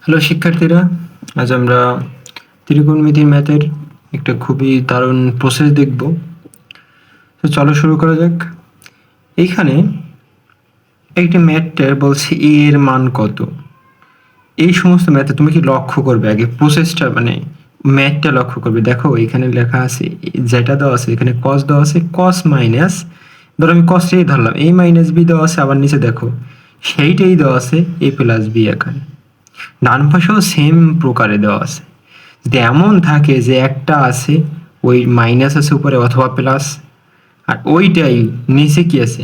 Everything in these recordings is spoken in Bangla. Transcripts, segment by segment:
হ্যালো শিক্ষার্থীরা, আজ আমরা ত্রিকোণমিতির ম্যাথের একটা খুবই দারুণ প্রসেস দেখব। তো চলো শুরু করা যাক। এইখানে একটা ম্যাথটার বলছে এ এর মান কত। এই সমস্ত ম্যাথে তুমি কি লক্ষ্য করবে, আগে প্রসেসটা মানে ম্যাথটা লক্ষ্য করবে। দেখো এখানে লেখা আছে, যেটা দেওয়া আছে এখানে কস দেওয়া আছে, কস মাইনাস, ধরো আমি কসটাই ধরলাম, এ মাইনাস বি দেওয়া আছে, আবার নিচে দেখো সেইটাই দেওয়া আছে এ প্লাস বি আকারে। ডান পাশেও সেম প্রকারে দেওয়া আছে। যদি এমন থাকে যে একটা আছে ওই মাইনাস আছে উপরে অথবা প্লাস, আর ওইটাই নিচে কি আছে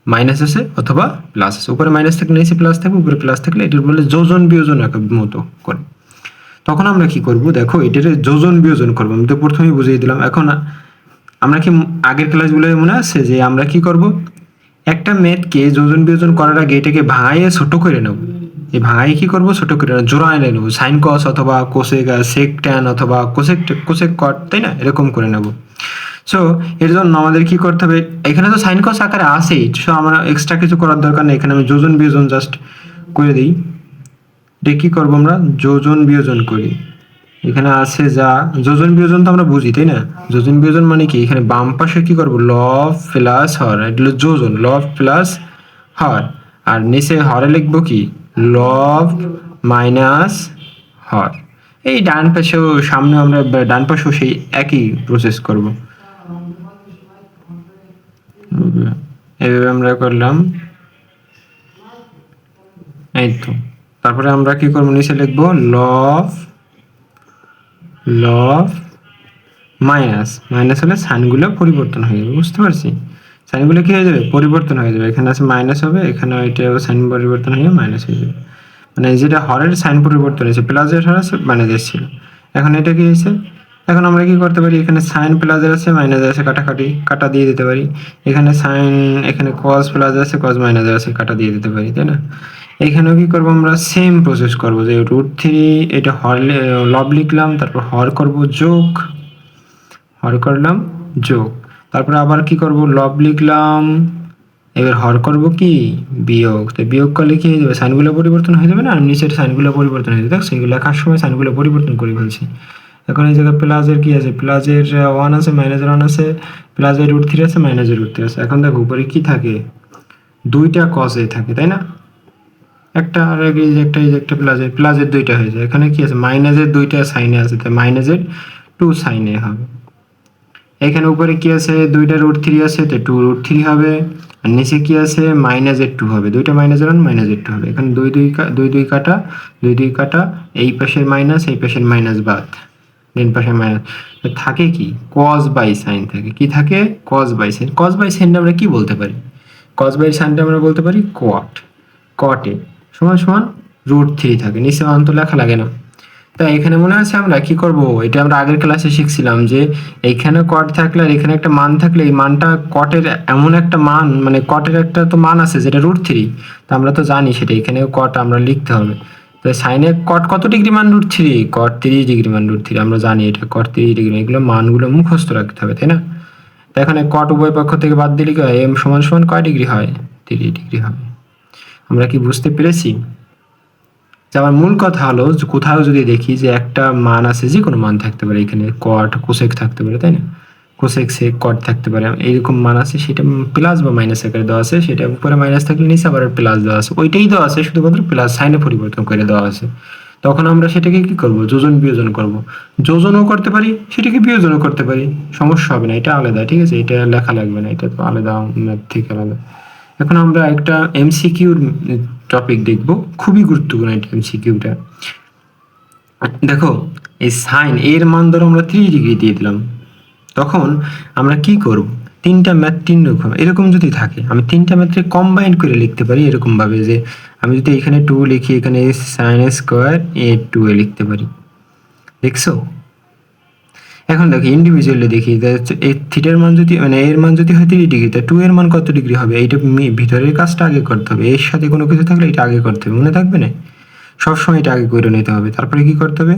মাইনাস আছে অথবা প্লাস আছে, উপরে মাইনাস থাকলে নিচে প্লাস থাকবে, উপরে প্লাস থাকলে এটার বলে যোজন বিয়োজন মতো করে। তখন আমরা কি করব, দেখো এটার যোজন বিয়োজন করবো। আমি তো প্রথমেই বুঝিয়ে দিলাম। এখন আমরা কি আগের ক্লাসগুলো মনে আছে যে আমরা কি করব, একটা ম্যাথকে যোজন বিয়োজন করার আগে এটাকে ভাঙাইয়ে ছোট করে নেব। এই ভাঙাই কি করব, ছোট করে জোড়ায় নেব, সাইন কস অথবা কোসেক সেক ট্যান অথবা কোসেক কোসেক কট, তাই না, এরকম করে নেব। সো এর জন্য আমাদের কি করতে হবে, এখানে তো সাইন কস আকারে আসেই, সো আমরা এক্সট্রা কিছু করার দরকার নেই। এখানে আমি যোজন বিয়োজন জাস্ট করে দিই। এটা কি করবো, আমরা যোজন বিয়োজন করি। এখানে আছে যা যোজন বিয়োজন তো আমরা বুঝি, তাই না। যোজন বিয়োজন মানে কি, এখানে বাম পাশে কি করব, লব প্লাস হর, এটা হলো যোজন, লব প্লাস হর। আর নিচে হরে লিখবো কি, লব মাইনাস হর। এই ডান পাশেও সামনে আমরা ডান পাশেও সেই একই প্রসেস করব। এইভাবে আমরা করলাম, এই তো। তারপরে আমরা কি করবো, নিচে লিখবো লব লব মাইনাস, মাইনাস হলে সাইনগুলো পরিবর্তন হয়ে যাবে, বুঝতে পারছি। সাইনগুলো কি হয়ে যাবে, পরিবর্তন হয়ে যাবে। এখানে আছে মাইনাস হবে, এখানে এটাও সাইন পরিবর্তন হয়ে মাইনাস হয়ে যাবে। মানে যেটা হরের সাইন পরিবর্তন হয়েছে, প্লাসের হর আছে মাইনাসের ছিল, এখন এটা কি হয়েছে। এখন আমরা কি করতে পারি, এখানে সাইন প্লাসের আছে মাইনাসের আছে, কাটাকাটি কাটা দিয়ে দিতে পারি। এখানে সাইন, এখানে কস প্লাস আছে কস মাইনাসের আছে, কাটা দিয়ে দিতে পারি, তাই না। এখানেও কি করবো, আমরা সেম প্রসেস করব, যে √3 এটা হর লব লিখলাম, তারপর হর করব যোগ, হর করলাম যোগ, তারপরে আবার কি করব, লব লিখলাম, এবার হর করব কি বিয়োগ। তো বিয়োগ করলে কি হয়ে যাবে, সাইনগুলো পরিবর্তন হয়ে যাবে না, আর নিচের সাইনগুলো পরিবর্তন হয়ে যাবে। দেখ সেগুলো লেখার সময় সাইনগুলো পরিবর্তন করে ফেলছি। এখন এই জায়গায় প্লাসের কি আছে, প্লাসের 1 আছে, মাইনাসের 1 আছে, প্লাসের √3 আছে, মাইনাসের √3 আছে। এখন দেখো উপরে কি থাকে, দুইটা কসে থাকে, তাই না। একটা আর এই যে একটা প্লাসের দুইটা হয়ে যায়। এখানে কি আছে, মাইনাসের দুইটা সাইনে আছে, তাই মাইনাসের 2 সাইনে হবে। এখানে উপরে কি আছে, দুইটা √3 আছে, তো 2√3 হবে। আর নিচে কি আছে, -2 হবে, দুইটা -1 -2 হবে। এখানে দুই দুই কাটা, দুই কাটা, এই পাশের মাইনাস এই পাশের মাইনাস বাদ, ডান পাশের মাইনাস থাকে কি, কস বাই সাইন থাকে। কি থাকে, cos by sine. Cos by সাইনটা আমরা কি বলতে পারি, কস বাই সাইনটা আমরা বলতে পারি কট। কটে সমান সমান √3 থাকে, নিচে অন্ত লেখা লাগে না। তা এখানে মনে আছে আমরা কি করব, এটা আমরা আগের ক্লাসে শিখছিলাম যে এইখানে কট থাকলে আর এখানে একটা মান থাকলে এই মানটা কটের এমন একটা মান, মানে কটের একটা তো মান আছে যেটা √3, তা আমরা তো জানি সেটা, এখানে কট আমরা লিখতে হবে। তো সাইনে কট কত ডিগ্রি মান, √3, কট 30 ডিগ্রি মান √3, আমরা জানি এটা কট 30 ডিগ্রি। এগুলো মানগুলো মুখস্থ রাখতে হবে, তাই না। তো এখানে কট উভয় পক্ষ থেকে বাদ দিলে কি হয়, এম সমান সমান কয় ডিগ্রি হয়, 30 ডিগ্রি হবে। আমরা কি বুঝতে পেরেছি। যে আমার মূল কথা হলো যে কোথাও যদি দেখি যে একটা মান আছে, যে কোনো মান থাকতে পারে, এখানে কট কোসেক থাকতে পারে, তাই না, কোসেক সেক কট থাকতে পারে, এইরকম মান আছে, সেটা প্লাস বা মাইনাস আকারে দেওয়া আছে, সেটা উপরে মাইনাস থাকলে নিচে আবার প্লাস দেওয়া আছে, ওইটাই দেওয়া আছে, শুধুমাত্র প্লাস সাইনে পরিবর্তন করে দেওয়া আছে। তখন আমরা সেটাকে কি করব, যোজন বিয়োজন করব। যোজনও করতে পারি, সেটাকে বিয়োজনও করতে পারি, সমস্যা হবে না, এটা আলাদা, ঠিক আছে, এটা লেখা লাগবে না, এটা তো আলাদা, ম্যাথ থেকে আলাদা। এখন আমরা একটা এমসিকিউর টপিক দেখব, খুবই গুরুত্বপূর্ণ এটা এমসিকিউটা। দেখো এই সাইন এর মান ধরো আমরা 30 ডিগ্রি দিয়ে দিলাম, তখন আমরা কি করব, তিনটা ম্যাথ তিন রকম এরকম যদি থাকে, আমি তিনটা ম্যাথকে কম্বাইন করে লিখতে পারি এরকম ভাবে, যে আমি যদি এখানে 2 লিখি, এখানে সাইন স্কোয়ার এ 2 এ লিখতে পারি, দেখছো। এখন দেখি ইন্ডিভিজুয়ালি দেখি, এই থিটার মান যদি মানে এর মান যদি হয় 30 ডিগ্রি, তা 2 এর মান কত ডিগ্রি হবে, এইটা ভিতরের কাজটা আগে করতে হবে, এর সাথে কোনো কিছু থাকলে এটা আগে করতে হবে, মনে থাকবে না, সবসময় এটা আগে করে নিতে হবে। তারপরে কি করতে হবে,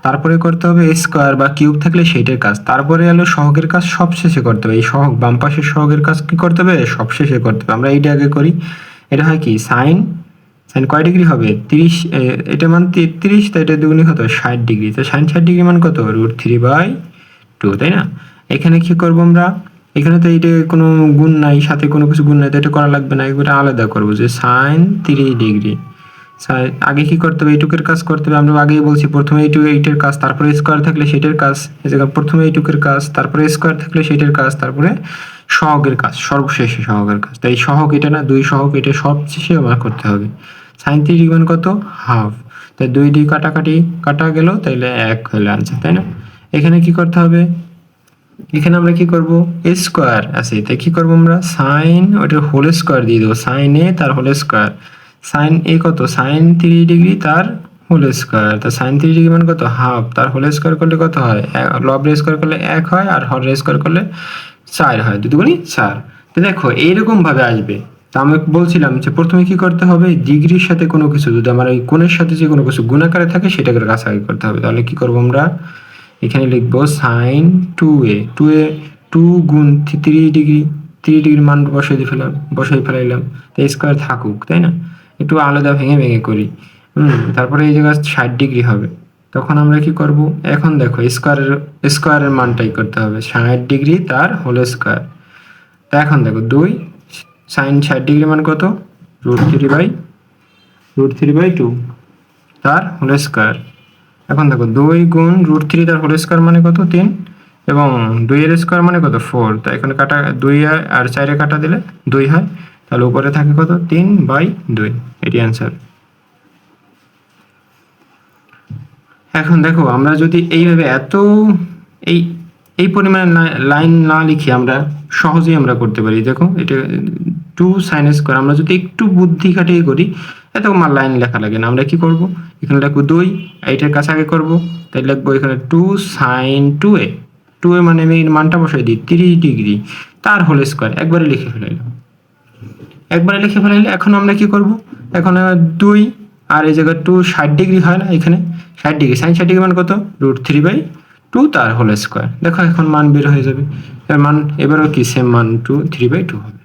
তারপরে করতে হবে স্কোয়ার বা কিউব থাকলে সেইটার কাজ, তারপরে এলো সহগের কাজ সব শেষে করতে হবে। এই সহগ বাম পাশের সহগের কাজ কি করতে হবে, সব শেষে করতে হবে। আমরা এইটা আগে করি, এটা হয় কি সাইন সাইন কয় ডিগ্রি হবে 30, এটা মান 33, তো এটা দুগুণী কত 60 ডিগ্রি, তো সাইন 60 ডিগ্রি মান কত √3/2, তাই না? এখানে কি করব আমরা, এখানে তো এটা কোনো গুণ নাই, সাথে কোনো কিছু গুণ নাই, তো এটা করা লাগবে না, একবারে আলাদা করব যে সাইন 30 ডিগ্রি। আগে কি করতে হবে, এইটুকের কাজ করতে হবে। আমরা আগেই বলছি প্রথমে এইটের কাজ, তারপরে স্কোয়ার থাকলে সেটার কাজ। এই জায়গায় প্রথমে এইটুকের কাজ, তারপরে স্কোয়ার থাকলে সেটার কাজ, তারপরে সহগের কাজ, সর্বশেষে সহগের কাজ। তাই সহগ এটা না, 2 সহগ, এটা সবশেষে আমার করতে হবে। সাইন 30 মান কত হাফ, তাই 2 কাটাকাটি কাটা গেল, তাইলে 1 হলো আনসার, তাই না? এখানে কি করতে হবে, এখানে আমরা কি করব, স্কোয়ার আছে, তাই কি করব আমরা সাইন ওটার হোল স্কোয়ার দিয়ে দেবো, সাইন এ তার হোল স্কোয়ার। সাইন এ কত সাইন 30 ডিগ্রি তার হোল স্কোয়ার, তা সাইন 30 ডিগ্রি মানে কত হাফ, তার হোল স্কোয়ার করলে কত হয়, লব রে স্কোয়ার করলে 1 হয়, আর হর রে স্কোয়ার করলে 4 হয়, 2 দুগুণী 4। তো দেখো এইরকম ভাবে আসবে। তা আমি বলছিলাম যে প্রথমে কি করতে হবে, ডিগ্রির সাথে কোনো কিছু যদি আমার এই কোণের সাথে যে কোনো কিছু গুণাকারে থাকে সেটাকে কাছাকাছি করতে হবে। তাহলে কি করব আমরা, এখানে লিখবো সাইন 2a, 2 গুণ 3 ডিগ্রি, 3 ডিগ্রি মান বসাই ফেলাইলাম, তাই স্কোয়ার থাকুক, তাই না? একটু আলাদা ভেঙে ভেঙে করি। তারপরে এই জায়গায় 60 ডিগ্রি হবে, তখন আমরা কি করব, এখন দেখো স্কোয়ারের মানটাই করতে হবে, 60 ডিগ্রি তার হোল স্কোয়ার। তা এখন দেখো 2 সাইন 60 ডিগ্রি মান কত √3/2 তার হোল স্কোয়ার। এখন দেখো 2 গুণ √3 তার হোল স্কোয়ার মানে কত 3, এবং 2 এর স্কোয়ার মানে কত 4, তাই এখানে কাটা 2 আর 4 এ কাটা দিলে 2 হয়, তাহলে উপরে থাকে কত 3/2, এটি অ্যান্সার। এখন দেখো আমরা যদি এইভাবে এই এই পরিমাণে লাইন না লিখে আমরা সহজেই আমরা করতে পারি। দেখো এটা 2 সাইন স্কোয়ার, আমরা যদি একটু বুদ্ধি খাটিয়ে করি এত আমার লাইন লেখা লাগে না। আমরা কি করব, এখানে লিখবো 2, এইটার কাছে আগে করব, তাই লিখবো এখানে 2 সাইন 2a, 2a মানে আমি এর মানটা বসাই দিই 30 ডিগ্রি তার হোল স্কোয়ার, একবারে লিখে ফেলাইলাম। এখন আমরা কি করব, এখন 2 আর এই জায়গায় 2 60 ডিগ্রি হয় না, এখানে 60 ডিগ্রি, সাইন 60 ডিগ্রি মান কত √3/2 তার হোল স্কোয়ার। দেখো এখন মান বের হয়ে যাবে, এর মান এবারও কি সেম মান 3/2 হবে।